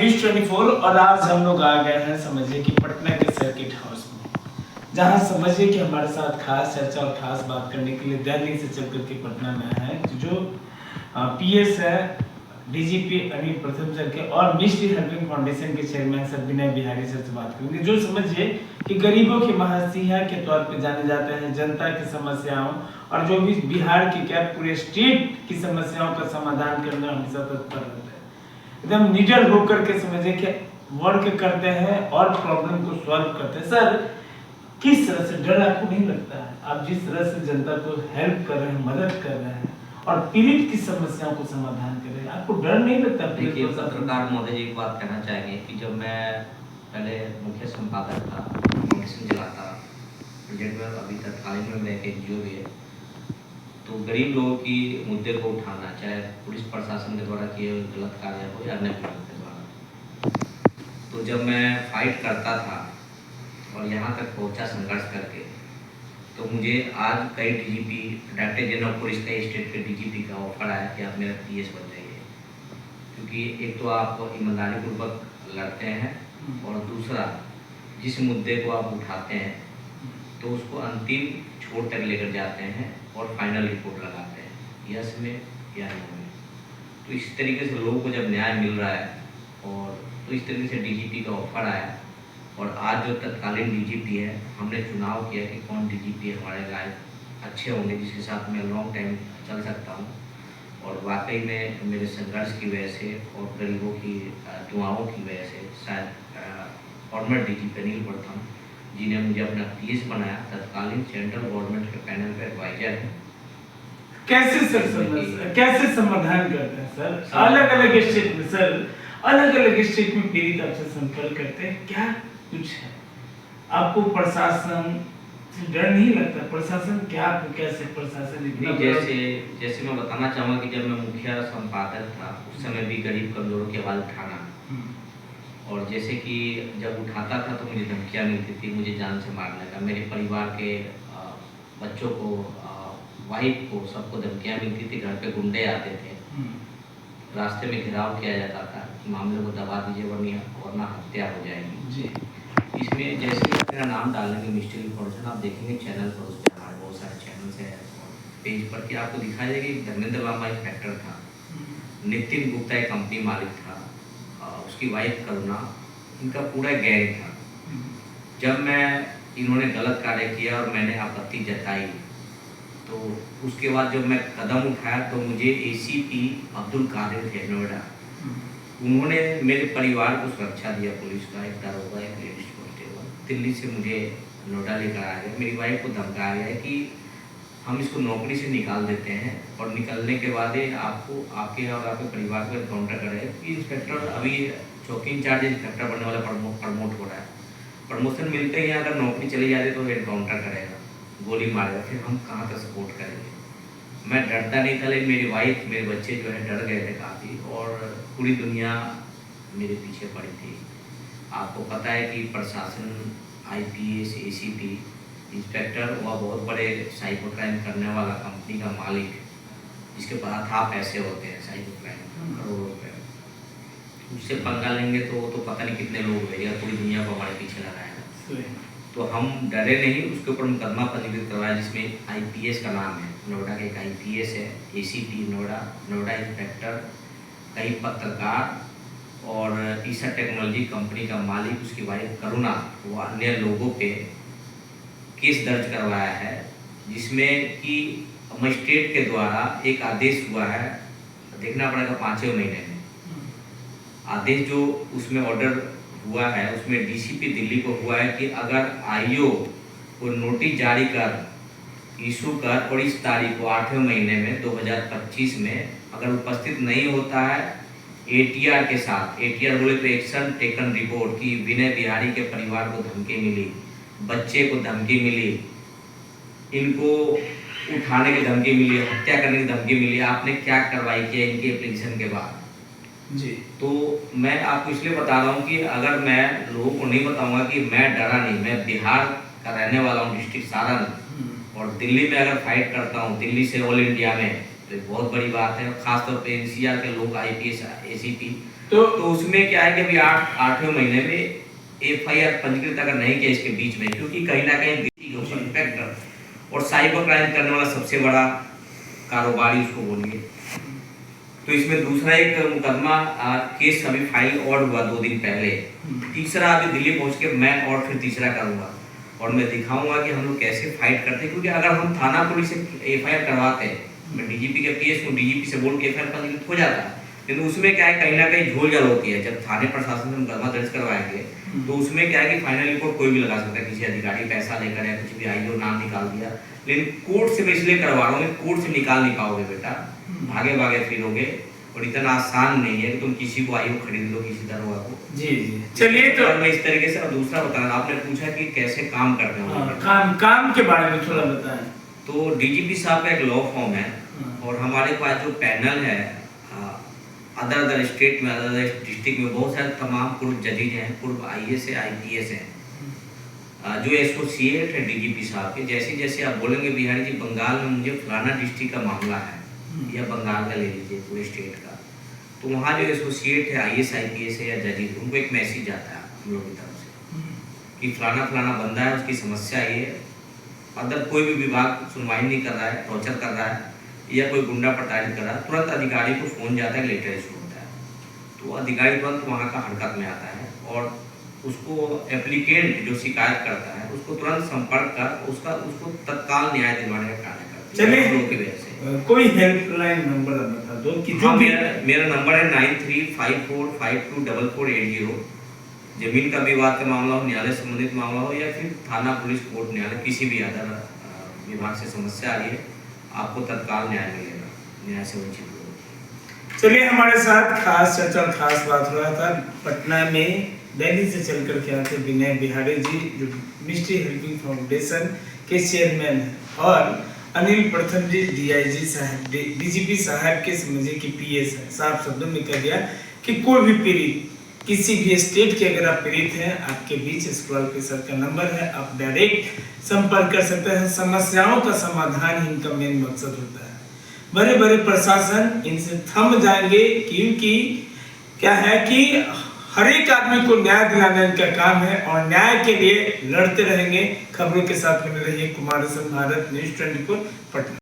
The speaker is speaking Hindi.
न्यूज़ 24 और आज हम लोग आ गए हैं समझिए कि पटना के सर्किट हाउस में, जहां समझिए कि हमारे साथ खास चर्चा और खास बात करने के लिए दिल्ली से चल करके पटना में है जो पीएस है डीजीपी अनिल प्रथम सर के और मिस्ट्री हेल्पिंग फाउंडेशन के chairman sir Vinay Bihari sir से बात करेंगे, जो समझिए कि गरीबों के महासिंह के तौर पे जाने जाते हैं, जनता की समस्याओं और जो भी बिहार की क्या पूरे स्टेट की समस्याओं का समाधान करने में हमेशा तत्पर रहते हैं, एकदम निडर होकर के समझिए कि वर्क करते हैं और प्रॉब्लम को सॉल्व करते हैं। सर, किस तरह से डर आपको नहीं लगता है? आप जिस तरह से जनता को हेल्प कर रहे हैं, मदद कर रहे हैं और पीड़ित की समस्याओं को समाधान कर रहे हैं, आपको डर नहीं लगता? देखिए पत्रकार महोदय जी, एक बात कहना चाहेंगे कि जब मैं पहले मुख्य संपादक था, फाउंडेशन चलाता, प्रोजेक्ट में अभी तत्कालीन में मेरा एक एनजीओ भी है, तो गरीब लोगों की मुद्दे को उठाना, चाहे पुलिस प्रशासन के द्वारा किए हुए गलत कार्य हो या अन्य लोगों के द्वारा, तो जब मैं फाइट करता था और यहाँ तक पहुँचा संघर्ष करके, तो मुझे आज कई DGP, director general of police कई स्टेट के डीजीपी का ऑफर आया कि आप मेरा पीएस बन जाइए, क्योंकि एक तो आप ईमानदारी पूर्वक लड़ते हैं और दूसरा जिस मुद्दे को आप उठाते हैं तो उसको अंतिम छोर तक लेकर जाते हैं और फाइनल रिपोर्ट लगाते हैं, यस में या नो में। तो इस तरीके से लोगों को जब न्याय मिल रहा है और तो इस तरीके से डीजीपी का ऑफर आया और आज जो तत्कालीन डीजीपी है, हमने चुनाव किया कि कौन डीजीपी हमारे लायक अच्छे होंगे, जिसके साथ मैं लॉन्ग टाइम चल सकता हूँ। और वाकई में मेरे संघर्ष की वजह से और गरीबों की दुआओं की वजह से शायद फॉर्मर डीजीपी अनिल प्रथम जी ने मुझे अपना पीएस बनाया, तत्कालीन सेंट्रल गवर्नमेंट के पैनल पे एडवाइजर है। कैसे समाधान करते हैं सर? अलग अलग स्टेट में सर, अलग अलग स्टेट में पीड़ित आपसे संपर्क करते हैं, क्या कुछ है? आपको प्रशासन से डर नहीं लगता? प्रशासन क्या, आपको कैसे प्रशासन इतना? जैसे मैं बताना चाहूँगा कि जब मैं मुखिया संपादक था उस समय भी गरीब कमजोरों की आवाज़ उठाना, और जैसे कि जब उठाता था तो मुझे धमकियाँ मिलती थी, मुझे जान से मारने का, मेरे परिवार के बच्चों को, वाइफ को, सबको धमकियाँ मिलती थी, घर पे गुंडे आते थे, रास्ते में घेराव किया जाता था कि मामले को दबा दीजिए वरना हत्या हो जाएगी जी। इसमें जैसे ही मेरा नाम डालेंगे मिस्ट्री फाउंडेशन, आप देखेंगे चैनल पर, उस पर हमारे बहुत सारे चैनल्स हैं पेज पर, कि आपको दिखाई देगा कि धर्मेंद्र लामा एक फैक्टर था, नितिन गुप्ता एक कंपनी मालिक था, उसकी वाइफ करुणा, इनका पूरा गैंग था। जब मैं इन्होंने गलत कार्य किया और मैंने आपत्ति जताई, तो उसके बाद जब मैं कदम उठाया तो मुझे एसीपी अब्दुल कादिर थे नोएडा, उन्होंने मेरे परिवार को सुरक्षा दिया, पुलिस का एक दरोगा, एक लेडीज कांस्टेबल, दिल्ली से मुझे नोएडा लेकर आया गया। मेरी वाइफ को धमकाया गया कि हम इसको नौकरी से निकाल देते हैं और निकलने के बाद आपको, आपके और आपके परिवार को एनकाउंटर करेगा। इंस्पेक्टर अभी चौकी इंचार्ज इंस्पेक्टर बनने वाला प्रमोट हो रहा है, प्रमोशन मिलते ही अगर नौकरी चली जाती तो एनकाउंटर करेगा, गोली मारेगा, फिर हम कहाँ तक सपोर्ट करेंगे। मैं डरता नहीं था, लेकिन मेरी वाइफ, मेरे बच्चे जो है डर गए थे काफ़ी, और पूरी दुनिया मेरे पीछे पड़ी थी। आपको पता है कि प्रशासन, आईपीएस, एसीपी, इंस्पेक्टर, वह बहुत बड़े साइबर क्राइम करने वाला कंपनी का मालिक, जिसके पास था पैसे होते हैं, साइबर क्राइम करोड़ों रुपये, उससे पंगा लेंगे तो पता नहीं कितने लोग भेजेगा, पूरी दुनिया को हमारे पीछे लगाएगा। तो हम डरे नहीं, उसके ऊपर मुकदमा पंजीकृत करवाया, जिसमें आईपीएस का नाम है, नोएडा के एक आईपीएस है, एसीपी नोएडा, नोएडा इंस्पेक्टर, कई पत्रकार और ईसा टेक्नोलॉजी कंपनी का मालिक, उसकी वाइफ करुणा, वो अन्य लोगों पे केस दर्ज करवाया है, जिसमें कि मजिस्ट्रेट के द्वारा एक आदेश हुआ है, देखना पड़ेगा 5वें महीने में आदेश जो उसमें ऑर्डर हुआ है, उसमें डीसीपी दिल्ली को हुआ है कि अगर आईओ को नोटिस जारी कर, इशू कर और इस तारीख को 8वें महीने में 2025 में अगर उपस्थित नहीं होता है एटीआर के साथ, एटीआर बोले तो एक्शन टेकन रिपोर्ट, की विनय बिहारी के परिवार को धमकी मिली, बच्चे को धमकी मिली, इनको उठाने की धमकी मिली, हत्या करने की धमकी मिली, आपने क्या कार्रवाई किया इनके एप्लीकेशन के बाद जी। तो मैं आपको इसलिए बता रहा हूँ कि अगर मैं लोगों को नहीं बताऊंगा कि मैं डरा नहीं, मैं बिहार का रहने वाला हूँ, डिस्ट्रिक्ट सारण, और दिल्ली में अगर फाइट करता हूँ, दिल्ली से ऑल इंडिया में, तो बहुत बड़ी बात है। खासतौर पे एनसीआर के लोग, आईपीएस, एसीपी तो उसमें क्या है कि अभी 8वें महीने में FIR पंजीकृत अगर नहीं किया इसके बीच में, क्योंकि कहीं ना कहीं के ऊपर इम्पैक्ट और साइबर क्राइम करने वाला सबसे बड़ा कारोबारी उसको बोलिए। तो इसमें दूसरा एक मुकदमा केस अभी फाइल और हुआ 2 दिन पहले, तीसरा अभी दिल्ली पहुंच के मैं और फिर तीसरा करूंगा और मैं दिखाऊंगा कि हम लोग कैसे फाइट करते हैं। क्योंकि अगर हम थाना पुलिस से FIR करवाते हैं, मैं DGP के PS को DGP से बोल के FIR पंजीकृत हो जाता है, लेकिन उसमें क्या है कहीं ना कहीं झोल जल होती है। जब थाने प्रशासन से मुकदमा दर्ज करवाएंगे तो उसमें क्या है कि फाइनल रिपोर्ट कोई भी लगा सकता है, किसी अधिकारी पैसा लेकर या कुछ भी आईओ नाम निकाल दिया। लेकिन कोर्ट से मैं इसलिए करवा रहा हूँ, कोर्ट से निकाल नहीं पाओगे बेटा, भागे भागे फिरोगे और इतना आसान नहीं है कि तुम किसी को आईओ खरीद लो किसी तरह को। जी जी चलिए, तो मैं इस तरीके से। और दूसरा बताना, आपने पूछा कि कैसे काम करते हैं, काम के बारे में थोड़ा बताएं। तो DGP साहब का एक लॉ फॉर्म है और हमारे पास जो पैनल है अदर स्टेट में, अदर डिस्ट्रिक्ट में बहुत सारे तमाम पूर्व जजेज हैं, पूर्व IAS है, IPS हैं, जो एसोसिएट है DGP साहब के। जैसे जैसे आप बोलेंगे बिहारी जी बंगाल में मुझे फलाना डिस्ट्रिक्ट का मामला है या बंगाल का ले लीजिए पूरे स्टेट का, तो वहाँ जो एसोसिएट है IAS IPS है या जजेज, उनको एक मैसेज आता है हम लोग की तरफ से कि फलाना फलाना बंदा है, उसकी समस्या ये है, अदर कोई भी विभाग सुनवाई नहीं कर रहा है, टॉर्चर कर रहा है या कोई गुंडा प्रताड़ित कर रहा है, तुरंत अधिकारी को फोन जाता है, लेटर इशू होता है, तो अधिकारी तुरंत वहाँ का हरकत में आता है और उसको एप्लीकेंट जो शिकायत करता है उसको तुरंत संपर्क कर उसको तत्काल न्याय दिलवाने का कार्य करते हैं। चलिए, की वजह से कोई हेल्पलाइन नंबर बता दो कि जो भी मेरा नंबर है 9354524480। जमीन का विवाद का मामला हो, न्यायालय संबंधित मामला हो या फिर थाना पुलिस कोर्ट न्यायालय किसी भी अदर विभाग से समस्या आ रही है, आपको तत्काल न्याय मिलेगा, न्याय से वंचित हो। चलिए, हमारे साथ खास चर्चा और खास बात हो रहा था पटना में दिल्ली से चल कर के आते विनय बिहारी जी, जो मिस्ट्री हेल्पिंग फाउंडेशन के चेयरमैन हैं, और अनिल प्रथम जी DIG साहब, DGP साहब के समझे कि PS है। साफ शब्दों में कह दिया कि कोई भी पीड़ित किसी भी स्टेट के अगर आप पीड़ित हैं, आपके बीच स्क्रॉल पे सर का नंबर है, आप डायरेक्ट संपर्क कर सकते हैं। समस्याओं का समाधान ही इनका मेन मकसद होता है। बड़े बड़े प्रशासन इनसे थम जाएंगे, क्योंकि क्या है कि हर एक आदमी को न्याय दिलाना इनका काम है और न्याय के लिए लड़ते रहेंगे। खबरों के साथ बने रहिए कुमार भारत न्यूज़ 24 पटना।